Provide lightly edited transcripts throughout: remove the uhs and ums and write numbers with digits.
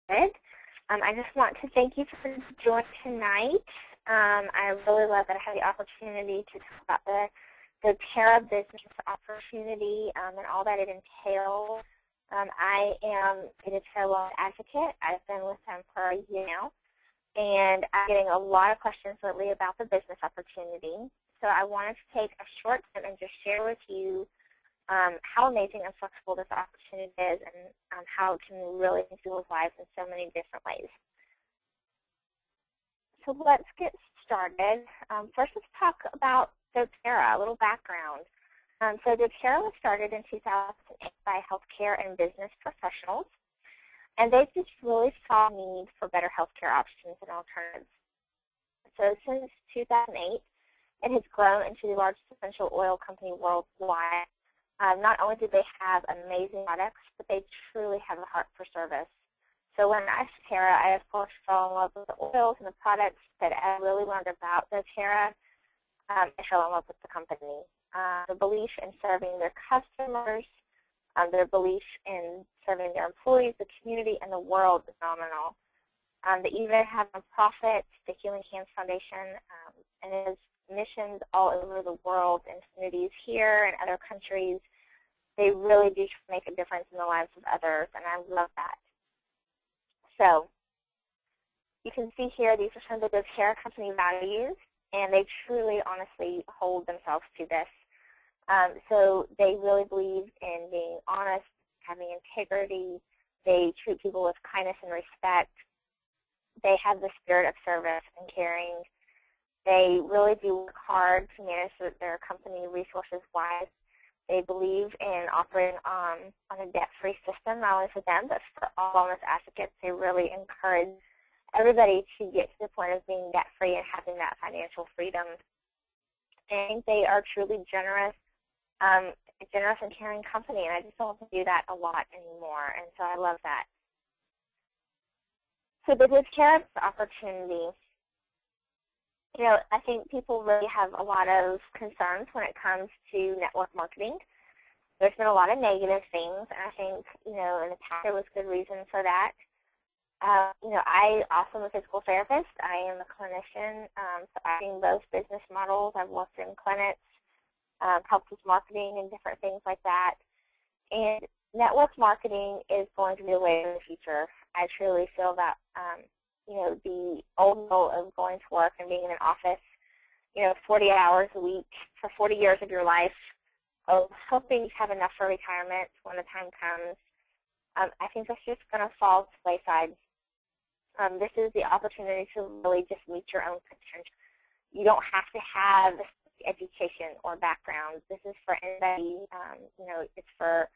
started. I just want to thank you for joining tonight. I really love that I had the opportunity to talk about the doTERRA business opportunity and all that it entails. I am a doTERRA loan advocate. I've been with them for a year now, and I'm getting a lot of questions lately about the business opportunity. So I wanted to take a short time and just share with you how amazing and flexible this opportunity is, and how it can really impact people's lives in so many different ways. So let's get started. First, let's talk about doTERRA, a little background. So doTERRA was started in 2008 by healthcare and business professionals, and they just really saw a need for better healthcare options and alternatives. So since 2008, it has grown into the largest essential oil company worldwide. Not only do they have amazing products, but they truly have a heart for service. So when I started doTERRA, I of course fell in love with the oils and the products that I really learned about doTERRA. I fell in love with the company. The belief in serving their customers, their belief in serving their employees, the community, and the world is phenomenal. They even have a nonprofit, the Healing Hands Foundation, and it has missions all over the world in communities here and other countries. They really do make a difference in the lives of others, and I love that. So you can see here, these are some of the doTERRA company values, and they truly, honestly hold themselves to this. So they really believe in being honest, having integrity. They treat people with kindness and respect. They have the spirit of service and caring. They really do work hard to manage their company resources wise. They believe in operating on a debt-free system, not only for them, but for all wellness advocates. They really encourage everybody to get to the point of being debt-free and having that financial freedom. And they are truly generous, a generous and caring company, and I just don't do that a lot anymore, and so I love that. So the doTERRA opportunity, you know, I think people really have a lot of concerns when it comes to network marketing. There's been a lot of negative things, and I think, you know, in the past there was good reason for that. You know, I also am a physical therapist. I am a clinician, so I've seen both business models. I've worked in clinics, helped with marketing and different things like that. And network marketing is going to be the way of the future. I truly feel that, you know, the old goal of going to work and being in an office, you know, 40 hours a week for 40 years of your life, hoping you have enough for retirement when the time comes, I think that's just going to fall to the wayside. This is the opportunity to really just meet your own potential. You don't have to have education or background. This is for anybody. You know, it's for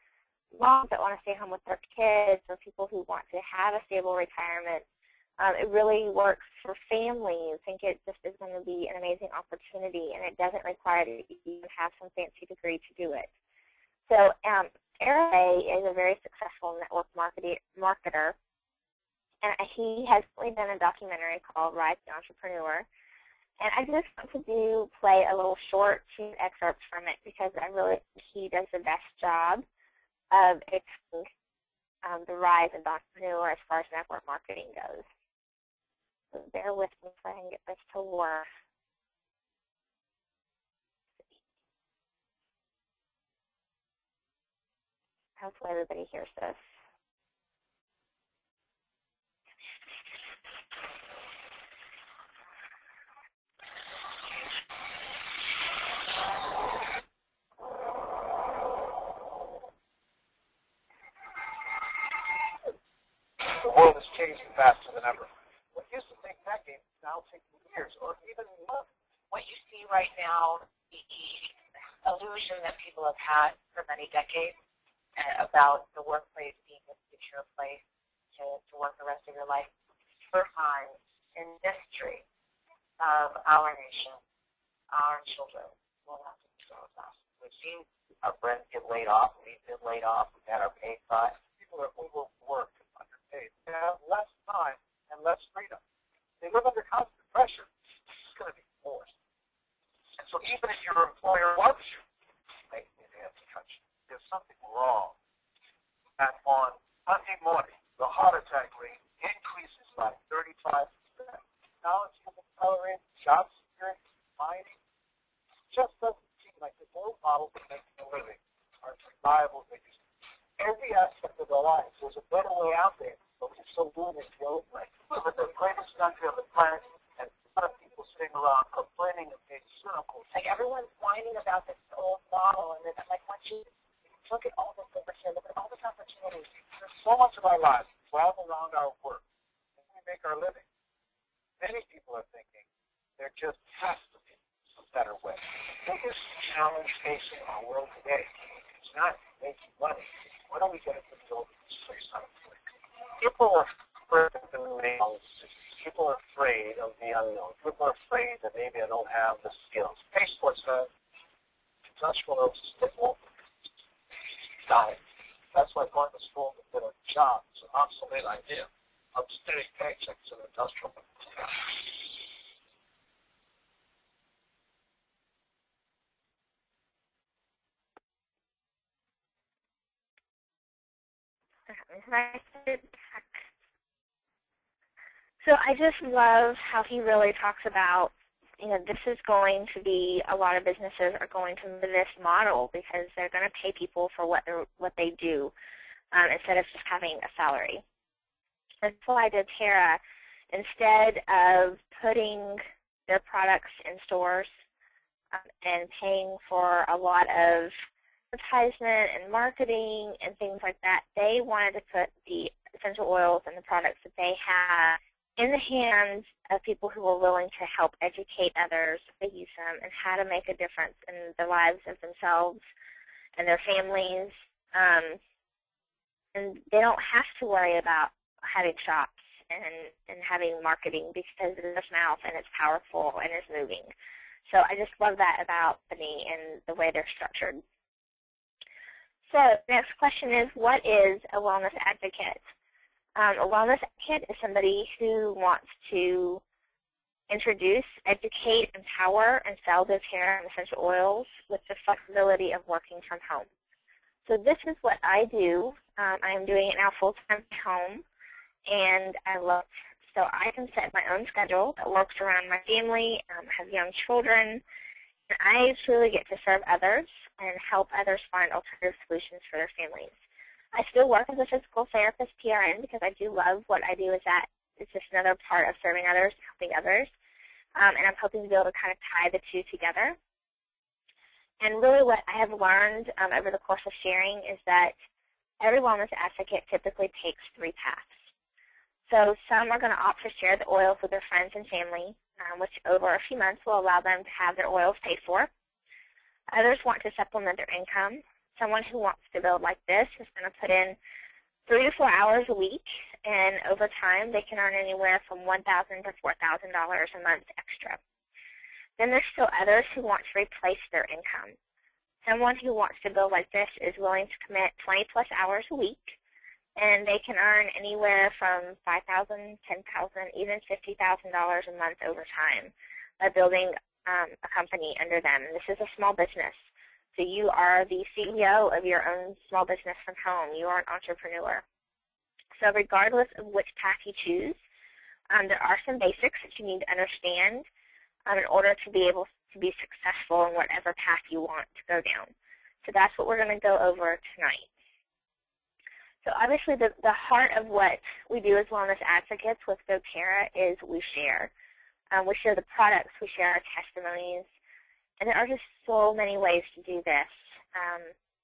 moms that want to stay home with their kids, or people who want to have a stable retirement. It really works for families. I think it just is going to be an amazing opportunity, and it doesn't require that you have some fancy degree to do it. So Eric is a very successful network marketer, and he has really done a documentary called Rise the Entrepreneur. And I just want to play a little short excerpt from it, because I really think he does the best job of explaining the rise of the entrepreneur as far as network marketing goes. So bear with me so I can get this to work. Hopefully everybody hears this. The world is changing faster than ever. What used to take decades is now taking years or even months. What you see right now, the illusion that people have had for many decades about the workplace being a secure place to work the rest of your life, first time in history of our nation, our children will not do so with us. We've seen our friends get laid off. We've been laid off. We've had our pay cut. People are overworked and underpaid. They have less time and less freedom. They live under constant pressure. It's going to be forced. And so even if your employer loves you, they have to cut you. There's something wrong. And on Monday morning, the heart attack rate in reliable as they used to be. Every aspect of their lives, there's a better way out there, but we still do it the old way. We're the greatest country on the planet, and a lot of people sitting around complaining and being cynical. Like everyone's whining about this old model, and then like once you look at all this over here, look at all this opportunities. There's so much of our lives revolve around our work, and we make our living. Many people are thinking there just has to be a better way. The biggest challenge facing our world today is not making money. What are we going to do to say something? People are afraid of the new analysis. People are afraid of the unknown. People are afraid that maybe I don't have the skills. Facebook says industrial will die. That's why going to school to get a job is an obsolete idea. I'm steady paychecks in industrial. So I just love how he really talks about, this is going to be, a lot of businesses are going to move this model because they're going to pay people for what they do instead of just having a salary. That's why doTERRA, instead of putting their products in stores and paying for a lot of advertisement and marketing and things like that, they wanted to put the essential oils and the products that they have in the hands of people who are willing to help educate others how to use them and how to make a difference in the lives of themselves and their families. And they don't have to worry about having shops and having marketing because it's mouth and it's powerful and it's moving. So I just love that about the company and the way they're structured. So the next question is, what is a wellness advocate? A wellness advocate is somebody who wants to introduce, educate, empower, and sell doTERRA and essential oils with the flexibility of working from home. So this is what I do. I am doing it now full-time at home, and I love it. So I can set my own schedule that works around my family, have young children, and I truly get to serve others and help others find alternative solutions for their families. I still work as a physical therapist, PRN, because I do love what I do. It's just another part of serving others, helping others, and I'm hoping to be able to kind of tie the two together. And really what I have learned over the course of sharing is that every wellness advocate typically takes three paths. So some are going to opt to share the oils with their friends and family, which over a few months will allow them to have their oils paid for. Others want to supplement their income. Someone who wants to build like this is going to put in 3 to 4 hours a week, and over time they can earn anywhere from $1,000 to $4,000 a month extra. Then there's still others who want to replace their income. Someone who wants to build like this is willing to commit 20-plus hours a week, and they can earn anywhere from $5,000, $10,000, even $50,000 a month over time by building a company under them. And this is a small business. So you are the CEO of your own small business from home. You are an entrepreneur. So regardless of which path you choose, there are some basics that you need to understand in order to be able to be successful in whatever path you want to go down. So that's what we're going to go over tonight. So obviously the heart of what we do as wellness advocates with doTERRA is we share. We share the products, we share our testimonies, and there are just so many ways to do this.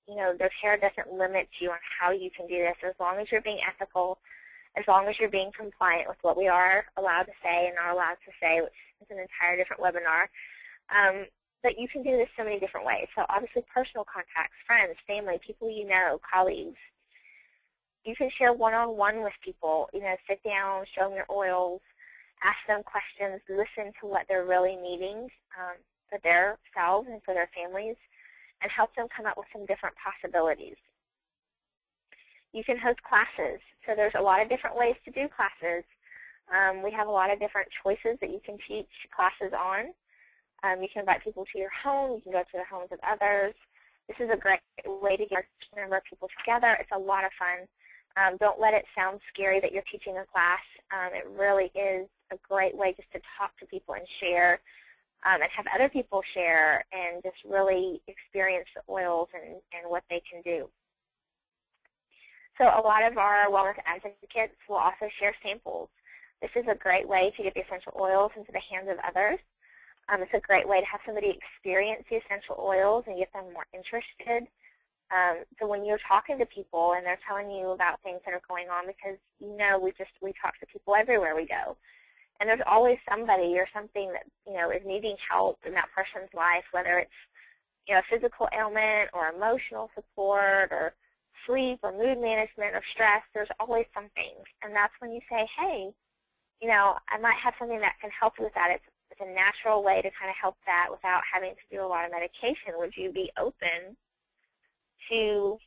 doTERRA doesn't limit you on how you can do this as long as you're being ethical, as long as you're being compliant with what we are allowed to say and not allowed to say, which is an entire different webinar. But you can do this so many different ways. So obviously personal contacts, friends, family, people you know, colleagues. You can share one-on-one with people, sit down, show them your oils, ask them questions, listen to what they're really needing for themselves and for their families, and help them come up with some different possibilities. You can host classes. So there's a lot of different ways to do classes. We have a lot of different choices that you can teach classes on. You can invite people to your home. You can go to the homes of others. This is a great way to get a number of people together. It's a lot of fun. Don't let it sound scary that you're teaching a class. It really is a great way just to talk to people and share and have other people share and just really experience the oils and what they can do. So a lot of our wellness advocates will also share samples. This is a great way to get the essential oils into the hands of others. It's a great way to have somebody experience the essential oils and get them more interested. So when you're talking to people and they're telling you about things that are going on, because we talk to people everywhere we go, and there's always somebody or something that is needing help in that person's life, whether it's physical ailment or emotional support or sleep or mood management or stress. There's always something, and that's when you say, hey, I might have something that can help you with that. It's a natural way to kind of help that without having to do a lot of medication. Would you be open to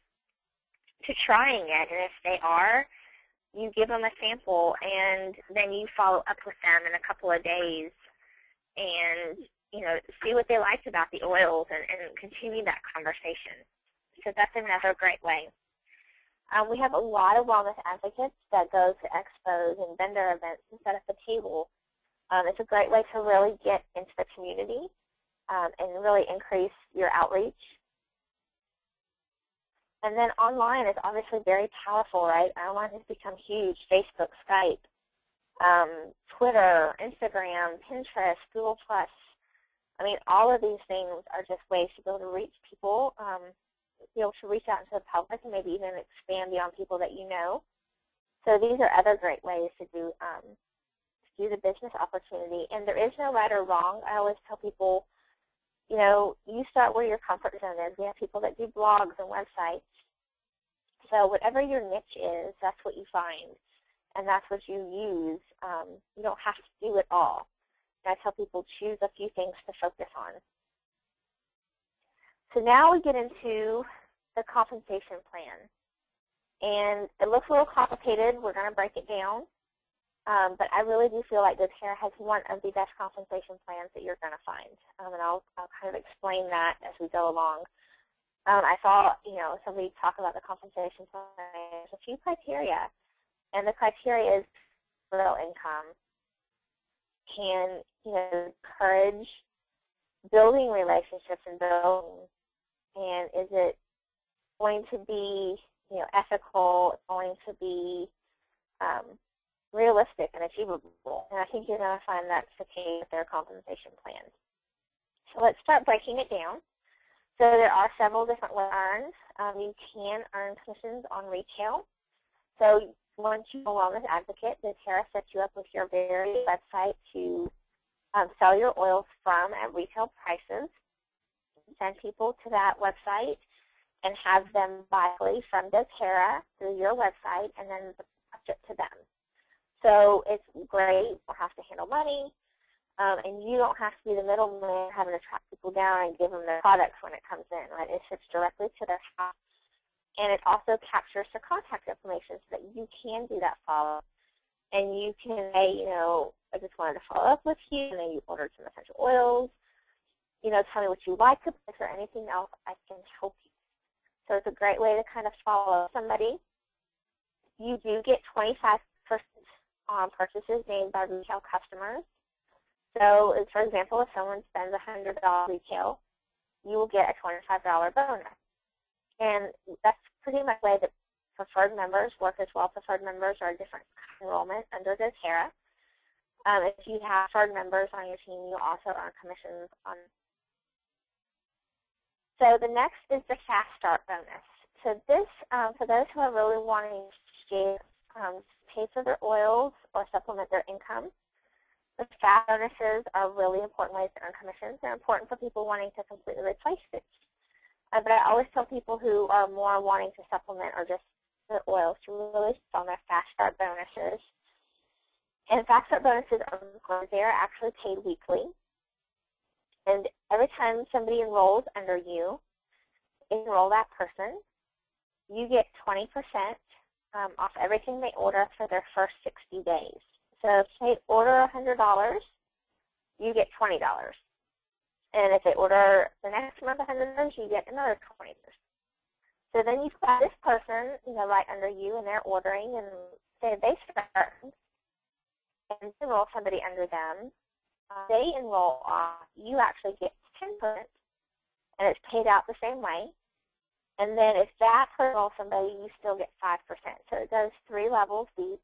trying it? And if they are, you give them a sample, and then you follow up with them in a couple of days and see what they liked about the oils and continue that conversation. So that's another great way. We have a lot of wellness advocates that go to expos and vendor events and set up a table. It's a great way to really get into the community and really increase your outreach. And then online is obviously very powerful, right? Online has become huge. Facebook, Skype, Twitter, Instagram, Pinterest, Google+. I mean, all of these things are just ways to be able to reach people, be able to reach out into the public and maybe even expand beyond people that you know. So these are other great ways to do the business opportunity. And there is no right or wrong. I always tell people, you start where your comfort zone is. We have people that do blogs and websites. So whatever your niche is, that's what you find, and that's what you use. You don't have to do it all. And I tell people choose a few things to focus on. So now we get into the compensation plan. And it looks a little complicated. We're going to break it down. But I really do feel like doTERRA has one of the best compensation plans that you're going to find. And I'll kind of explain that as we go along. I saw, somebody talk about the compensation plan. There's a few criteria. And the criteria is real income. Can, encourage building relationships and building. And is it going to be, ethical, going to be realistic and achievable? And I think you're going to find that's the case with their compensation plan. So let's start breaking it down. So there are several different ways to earn. You can earn commissions on retail. So once you're a wellness advocate, doTERRA sets you up with your very website to sell your oils from at retail prices. Send people to that website and have them buy from doTERRA through your website and then ship to them. So it's great. You don't have to handle money, and you don't have to be the middleman having to track people down and give them their products when it comes in. Right? It ships directly to their house, and it also captures their contact information so that you can do that follow-up. And you can say, I just wanted to follow up with you, and then you ordered some essential oils. Tell me what you like to pick or anything else I can help you. So it's a great way to kind of follow somebody. You do get 25% on purchases made by retail customers. So, for example, if someone spends $100 retail, you will get a $25 bonus. And that's pretty much the way that preferred members work as well. Preferred members are a different enrollment under doTERRA. If you have preferred members on your team, you also earn commissions on. So the next is the Fast Start bonus. So this, for those who are really wanting to pay for their oils or supplement their income, the fast bonuses are really important ways to earn commissions. They're important for people wanting to completely replace it. But I always tell people who are more wanting to supplement or just the oils to really focus on their Fast Start bonuses. And Fast Start bonuses they're actually paid weekly. And every time somebody enrolls under you, enroll that person, you get 20% off everything they order for their first 60 days. So if they order $100, you get $20. And if they order the next month $100, you get another $20. So then you've got this person, right under you, and they're ordering, and say they start and enroll somebody under them. they enroll off, you actually get 10%, and it's paid out the same way. And then if that person enrolls somebody, you still get 5%. So it goes 3 levels deep,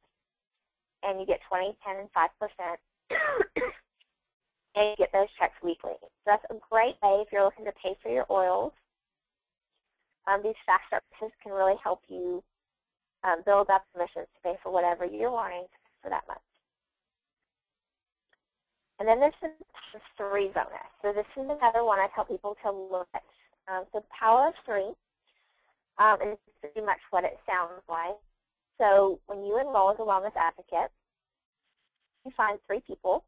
and you get 20, 10, and 5%. And you get those checks weekly. So that's a great way if you're looking to pay for your oils. These fast start purchases can really help you build up commissions to pay for whatever you're wanting for that month. And then this is the 3 bonus. So this is another one I tell people to look at. So power of 3 is pretty much what it sounds like. So when you enroll as a wellness advocate, you find 3 people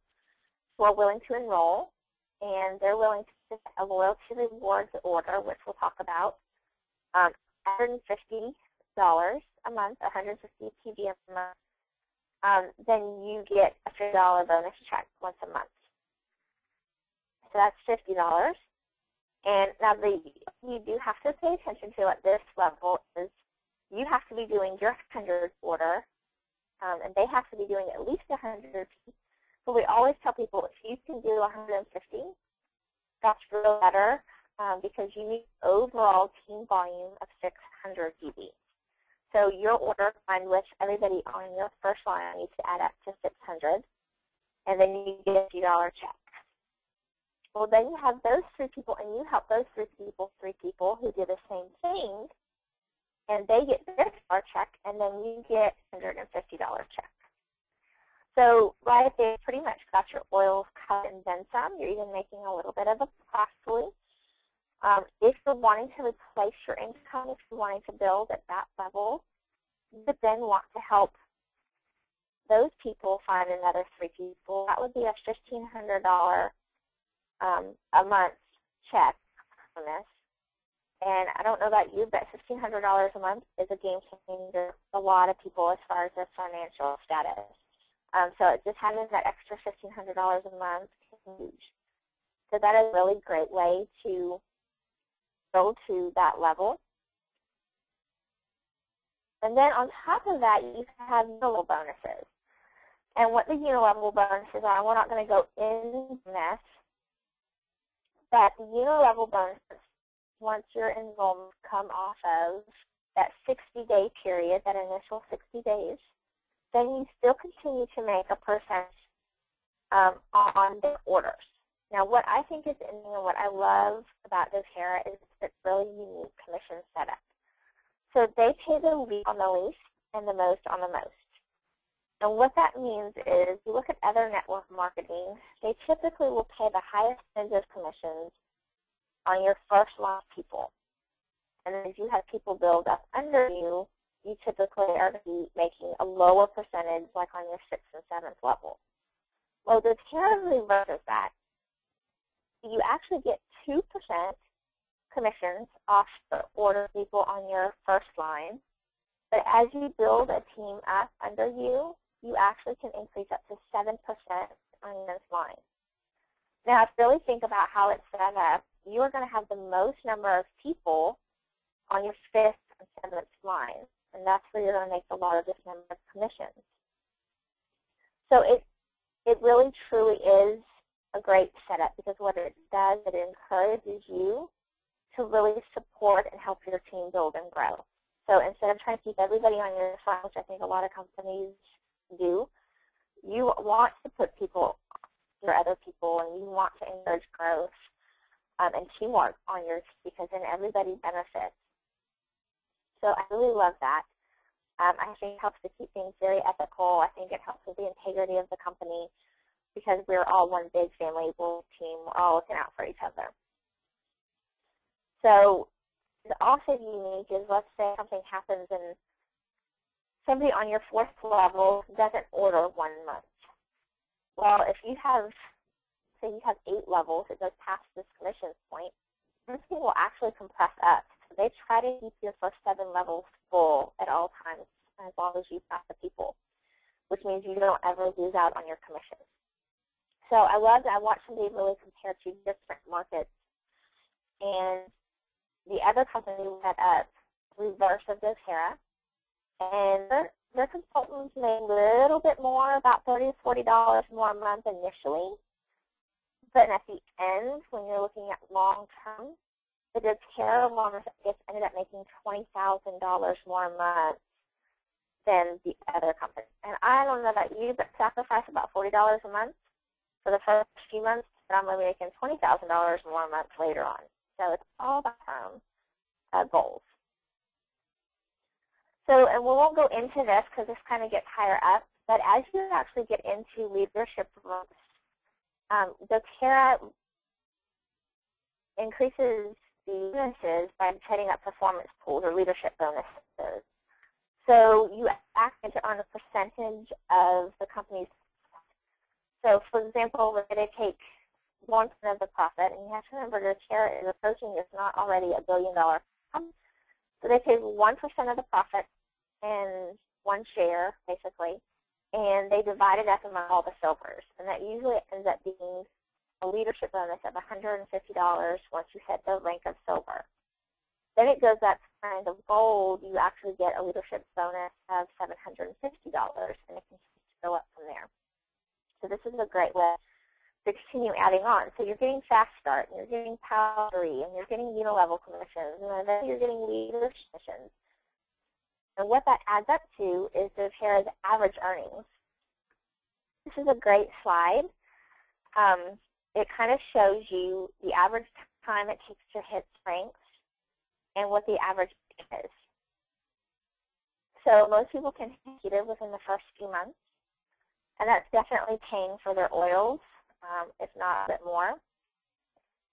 who are willing to enroll, and they're willing to set a loyalty rewards order, which we'll talk about, $150 a month, 150 PV a month. Then you get a $50 bonus check once a month. So that's $50. And now you do have to pay attention to at this level is you have to be doing your 100 order, and they have to be doing at least 100. So we always tell people if you can do 150, that's real better because you need overall team volume of 600 PV. So your order combined with everybody on your first line needs to add up to 600, and then you get a $50 check. Well, then you have those 3 people, and you help those 3 people who do the same thing, and they get their $50 check, and then you get a $150 check. So right there, pretty much got your oils cut and then some. You're even making a little bit of a profit. If you're wanting to replace your income, if you're wanting to build at that level, you would then want to help those people find another 3 people. That would be a $1,500 a month check on this. And I don't know about you, but $1,500 a month is a game changer for a lot of people as far as their financial status. So just having that extra $1,500 a month is huge. So that is a really great way to go to that level. And then on top of that, you have unilevel bonuses. And what the unilevel bonuses are, we're not going to go into this, but the unilevel bonuses, once your enrollments come off of that 60-day period, that initial 60 days, then you still continue to make a percent on the orders. Now, what I think is interesting and what I love about doTERRA is it's really unique commission setup. So they pay the least on the least and the most on the most. And what that means is you look at other network marketing, they typically will pay the highest percentage of commissions on your first line people. And then if you have people build up under you, you typically are going to be making a lower percentage like on your 6th and 7th level. Well, doTERRA reverses that. You actually get 2% commissions off the order people on your first line. But as you build a team up under you, you actually can increase up to 7% on your next line. Now, if you really think about how it's set up, you are going to have the most number of people on your 5th and 7th line, and that's where you're going to make the largest number of commissions. So it really truly is a great setup because what it does, it encourages you to really support and help your team build and grow. So instead of trying to keep everybody on your side, which I think a lot of companies do, you want to put people, your other people, and you want to encourage growth and teamwork on yours because then everybody benefits. So I really love that. I think it helps to keep things very ethical. I think it helps with the integrity of the company because we're all one big family, we're team. We're all looking out for each other. So it's also unique is let's say something happens and somebody on your 4th level doesn't order 1 month. Well, if you have, say you have 8 levels, it goes past this commission point, this thing will actually compress up. They try to keep your first 7 levels full at all times as long as you've got the people, which means you don't ever lose out on your commissions. So I watched somebody really compare 2 different markets, and the other company set up reverse of doTERRA, and their consultants made a little bit more, about $30 to $40 more a month initially, But at the end, when you're looking at long-term, the doTERRA wellness ended up making $20,000 more a month than the other company. And I don't know about you, but sacrifice about $40 a month for the first few months, and I'm only making $20,000 more a month later on. So it's all about goals. So, and we won't go into this because this kind of gets higher up, but as you actually get into leadership roles, doTERRA increases the bonuses by setting up performance pools or leadership bonuses. So you actually earn a percentage of the company's. So, for example, we're going to take 1% of the profit, and you have to remember doTERRA is approaching, if not already, $1 billion company. So they take 1% of the profit and one share, basically, and they divide it up among all the silvers. And that usually ends up being a leadership bonus of $150 once you hit the rank of silver. Then it goes up to kind of gold. You actually get a leadership bonus of $750, and it continues to go up from there. So this is a great way to continue adding on. So you're getting fast start, and you're getting power 3, and you're getting unilevel commissions, and then you're getting leadership commissions. And what that adds up to is doTERRA's average earnings. This is a great slide. It kind of shows you the average time it takes to hit strength and what the average is. So most people can hit it within the first few months, and that's definitely paying for their oils, if not a bit more.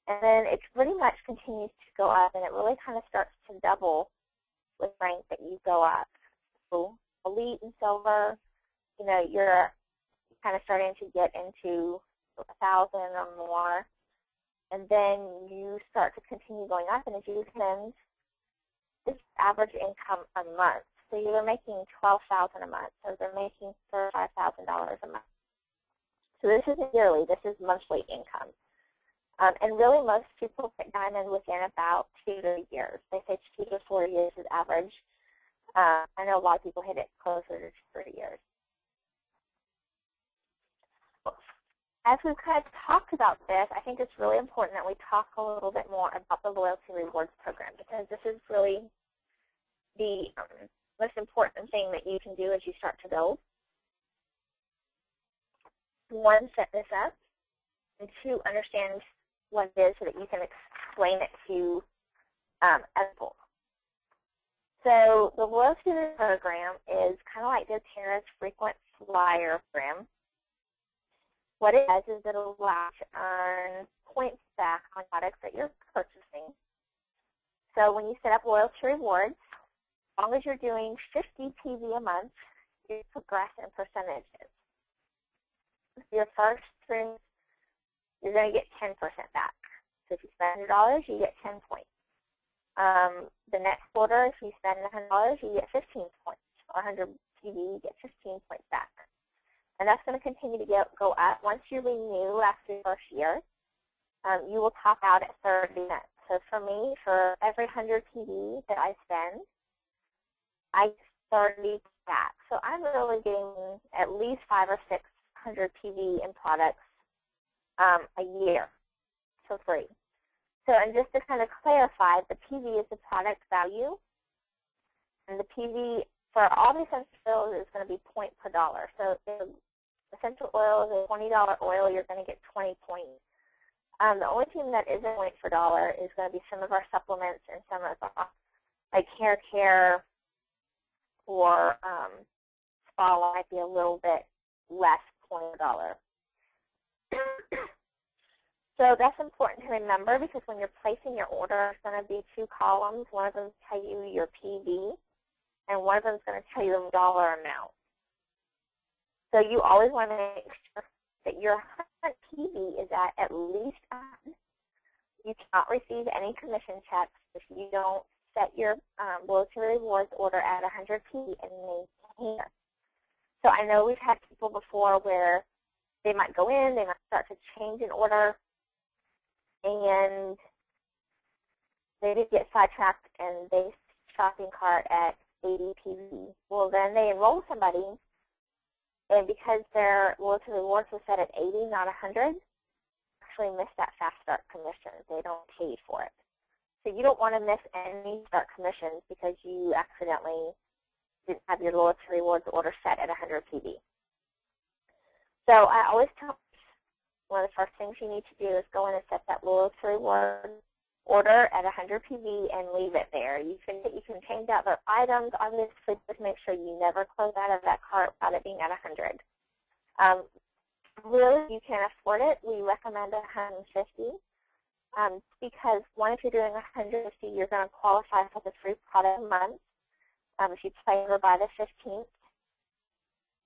And then it pretty much continues to go up, and it really kind of starts to double with rank that you go up. So elite and silver, you know, you're kind of starting to get into 1,000 or more, and then you start to continue going up, and as you spend this average income a month. So you're making $12,000 a month, so they're making $35,000 a month. So this isn't yearly, this is monthly income. And really most people hit diamond within about 2 to 3 years. They say 2 to 4 years is average. I know a lot of people hit it closer to 3 years. As we've kind of talked about this, I think it's really important that we talk a little bit more about the Loyalty Rewards Program, because this is really the most important thing that you can do as you start to build. 1, set this up, and 2, understand what it is so that you can explain it to people. So the Loyalty Program is kind of like doTERRA's frequent flyer program. What it does is it allows you to earn points back on products that you're purchasing. So when you set up Loyalty Rewards, as long as you're doing 50 PV a month, you progress in percentages. Your first string, you're going to get 10% back. So if you spend $100, you get 10 points. The next quarter, if you spend $100, you get 15 points. Or 100 PV, you get 15 points back. And that's going to continue to go up. Once you renew after your first year, you will top out at 30 cents. So for me, for every 100 PV that I spend, I get 30 back. So I'm really getting at least 500 or 600 PV in products a year for free. So, and just to kind of clarify, the PV is the product value, and the PV for all the essential oils is going to be point per dollar. So if essential oil is a $20 oil, you're going to get 20 points. The only thing that isn't point per dollar is going to be some of our supplements and some of our, like hair care or spa might be a little bit less point per dollar. So that's important to remember, because when you're placing your order, it's going to be 2 columns. One of them will tell you your PV, and one of them is going to tell you the dollar amount. So you always want to make sure that your PV is at least 100. You cannot receive any commission checks if you don't set your Loyalty Rewards order at 100 PV and maintain it. So I know we've had people before where they might go in, they might start to change an order, and they just get sidetracked and they shopping cart at 80 PV. Well, then they enroll somebody, and because their Loyalty Rewards was set at 80, not 100, actually miss that fast start commission. They don't pay for it. So you don't want to miss any start commissions because you accidentally didn't have your loyalty rewards order set at 100 PB. So I always tell one of the first things you need to do is go in and set that loyalty reward order at 100 PB and leave it there. You can change out the items. Obviously, just make sure you never close out of that cart without it being at 100. Really, you can afford it. We recommend 150 because, one, if you're doing 150, you're going to qualify for the free product month if you play over by the 15th.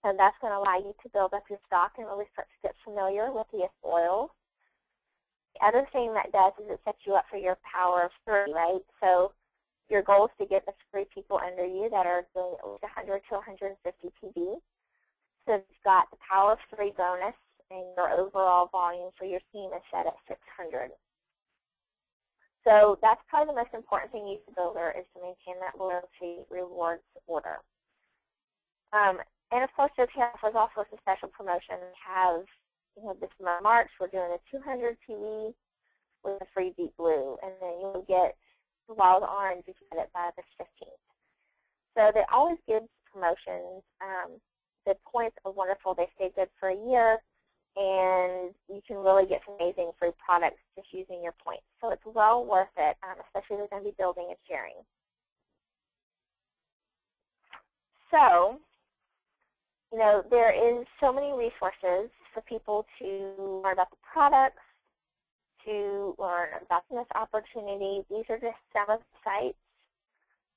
And that's going to allow you to build up your stock and really start to get familiar with the oils. The other thing that does is it sets you up for your power of 3, right? So your goal is to get the 3 people under you that are doing at least 100 to 150 PB. So you've got the power of 3 bonus, and your overall volume for your team is set at 600. So that's probably the most important thing you can build there is to maintain that loyalty rewards order. And of course, doTERRA offers all sorts of special promotions. We have, this March, we're doing a 200 PB with a free deep blue, and then you'll get the wild orange if you get it by the 15th. So they always give promotions. The points are wonderful. They stay good for a year, and you can really get some amazing free products just using your points. So it's well worth it, especially if you're going to be building and sharing. So, there is so many resources for people to learn about the products, to learn about this opportunity. These are just some of the sites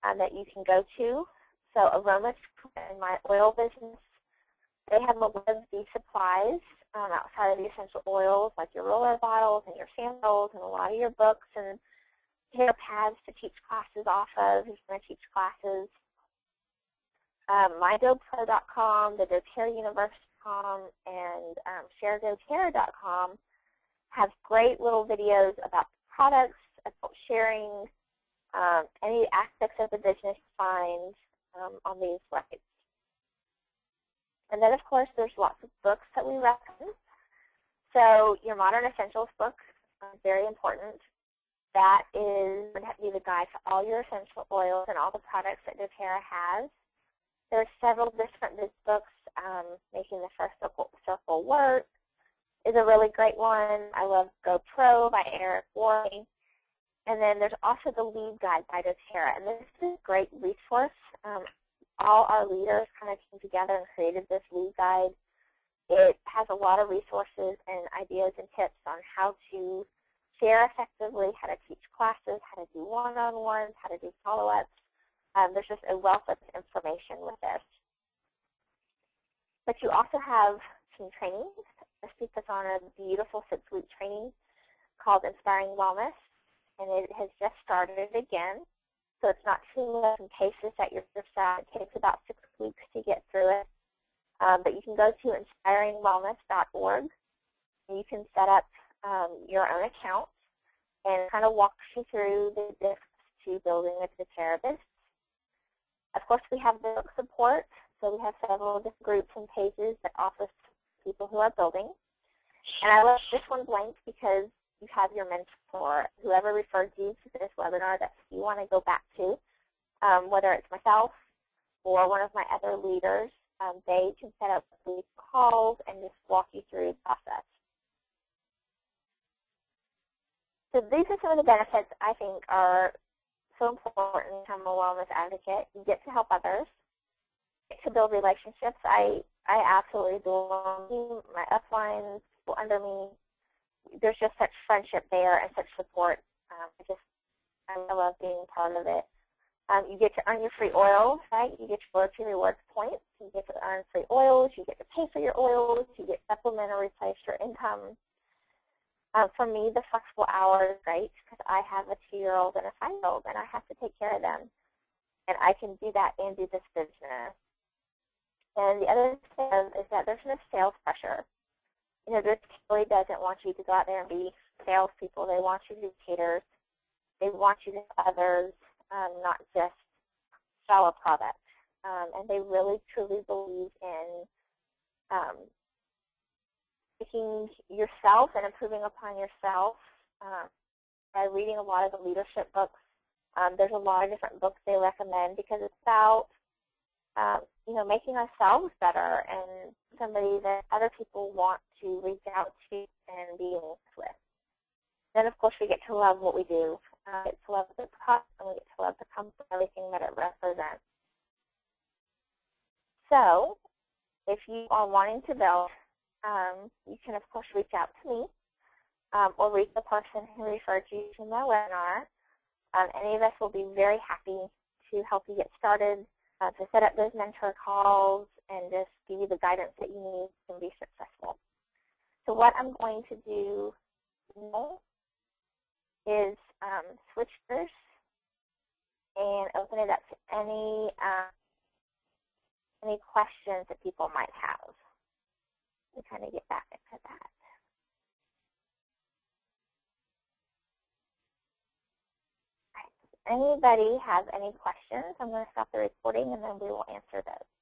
that you can go to. So Aroma, in my oil business, they have a lot of these supplies outside of the essential oils, like your roller bottles and your sandals and a lot of your books and hair pads to teach classes off of. Who's going to teach classes? MyDoTerra.com, the doTERRA Universe.com, and ShareDoTERRA.com have great little videos about the products, about sharing any aspects of the business you find on these sites. And then, of course, there's lots of books that we recommend. So your Modern Essentials book is very important. That is going to be the guide to all your essential oils and all the products that doTERRA has. There are several different books. Making the First Circle Work is a really great one. I love Go Pro by Eric Worre. And then there's also the Lead Guide by doTERRA. And this is a great resource. All our leaders kind of came together and created this lead guide. It has a lot of resources and ideas and tips on how to share effectively, how to teach classes, how to do one-on-ones, how to do follow-ups. There's just a wealth of information with this. But you also have some trainings. This week is on a beautiful 6-week training called Inspiring Wellness, and it has just started again. So it's not too many paces that you're just at. It takes about 6 weeks to get through it. But you can go to inspiringwellness.org, and you can set up your own account and kind of walk you through the difference to building a doTERRA business. Of course, we have book support. So we have several different groups and pages that offer people who are building. And I left this one blank because you have your mentor, whoever referred you to this webinar that you want to go back to, whether it's myself or one of my other leaders. They can set up calls and just walk you through the process. So these are some of the benefits I think are so important to become a wellness advocate. You get to help others, you get to build relationships. I absolutely adore my uplines, people under me. There's just such friendship there and such support. I love being part of it. You get to earn your free oils, right? You get your loyalty rewards points. You get to earn free oils. You get to pay for your oils. You get supplement or replace your income. For me, the flexible hour is great because I have a 2-year-old and a 5-year-old, and I have to take care of them. And I can do that and do this business. And the other thing is that there's no sales pressure. This really doesn't want you to go out there and be salespeople. They want you to be caterers. They want you to help others, not just sell a product. And they really, truly believe in making yourself and improving upon yourself by reading a lot of the leadership books. There's a lot of different books they recommend because it's about making ourselves better and somebody that other people want to reach out to and be linked with. Then, of course, we get to love what we do. We get to love the product, and we get to love the company, everything that it represents. So, if you are wanting to build, you can, of course, reach out to me or reach the person who referred you to my webinar. Any of us will be very happy to help you get started, to set up those mentor calls, and just give you the guidance that you need to be successful. So what I'm going to do now is switch gears and open it up to any questions that people might have. We kind of get back into that. If anybody has any questions, I'm going to stop the recording and then we will answer those.